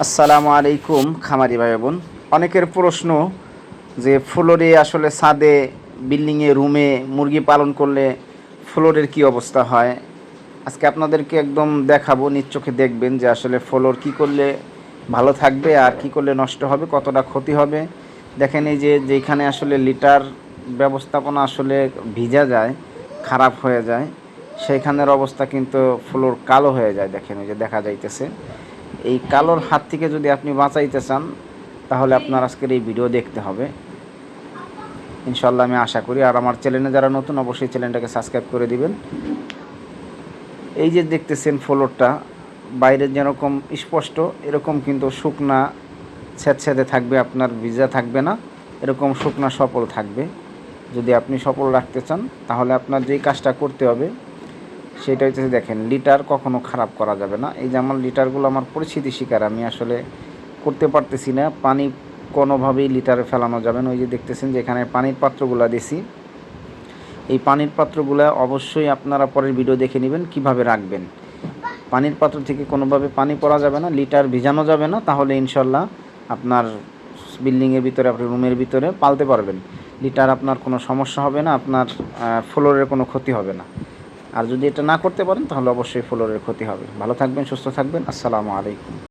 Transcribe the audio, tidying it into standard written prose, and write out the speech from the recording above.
আসসালামু আলাইকুম খামারি ভাই বোন। অনেকের প্রশ্ন যে ফ্লোরে আসলে ছাদে বিল্ডিংয়ে রুমে মুরগি পালন করলে ফ্লোরের কি অবস্থা হয়। আজকে আপনাদেরকে একদম দেখাবো, নিজ চোখে দেখবেন যে আসলে ফ্লোর কি করলে ভালো থাকবে আর কি করলে নষ্ট হবে, কতটা ক্ষতি হবে। দেখেন এই যে যেখানে আসলে লিটার ব্যবস্থাপনা আসলে ভিজা যায়, খারাপ হয়ে যায়, সেইখানের অবস্থা কিন্তু ফ্লোর কালো হয়ে যায়। দেখেন ওই যে দেখা যাইতেছে। এই কালোর হাত থেকে যদি আপনি বাঁচাইতে চান তাহলে আপনার আজকের এই ভিডিও দেখতে হবে ইনশাল্লাহ, আমি আশা করি। আর আমার চ্যানেলে যারা নতুন অবশ্যই চ্যানেলটাকে সাবস্ক্রাইব করে দিবেন। এই যে দেখতেছেন ফ্লোরটা বাইরে যেরকম স্পষ্ট এরকম কিন্তু শুকনা স্যাঁতস্যাঁতে থাকবে, আপনার ভিজা থাকবে না, এরকম শুকনা সফল থাকবে। যদি আপনি সফল রাখতে চান তাহলে আপনার যেই কাজটা করতে হবে সেটা হচ্ছে, দেখেন লিটার কখনো খারাপ করা যাবে না। এই যে আমার লিটারগুলো আমার পরিস্থিতি শিকার, আমি আসলে করতে পারতেছি না, পানি কোনোভাবেই লিটারে ফেলানো যাবে না। ওই যে দেখতেছেন যে এখানে পানির পাত্রগুলো দিছি, এই পানির পাত্রগুলো অবশ্যই আপনারা পরের ভিডিও দেখে নেবেন কিভাবে রাখবেন। পানির পাত্র থেকে কোনোভাবে পানি পড়া যাবে না, লিটার ভিজানো যাবে না, তাহলে ইনশাল্লাহ আপনার বিল্ডিংয়ের ভিতরে, আপনার রুমের ভিতরে পালতে পারবেন। লিটার আপনার কোনো সমস্যা হবে না, আপনার ফ্লোরের কোনো ক্ষতি হবে না। আর যদি এটা না করতে পারেন তাহলে অবশ্যই ফ্লোরের ক্ষতি হবে। ভালো থাকবেন, সুস্থ থাকবেন। আসসালামু আলাইকুম।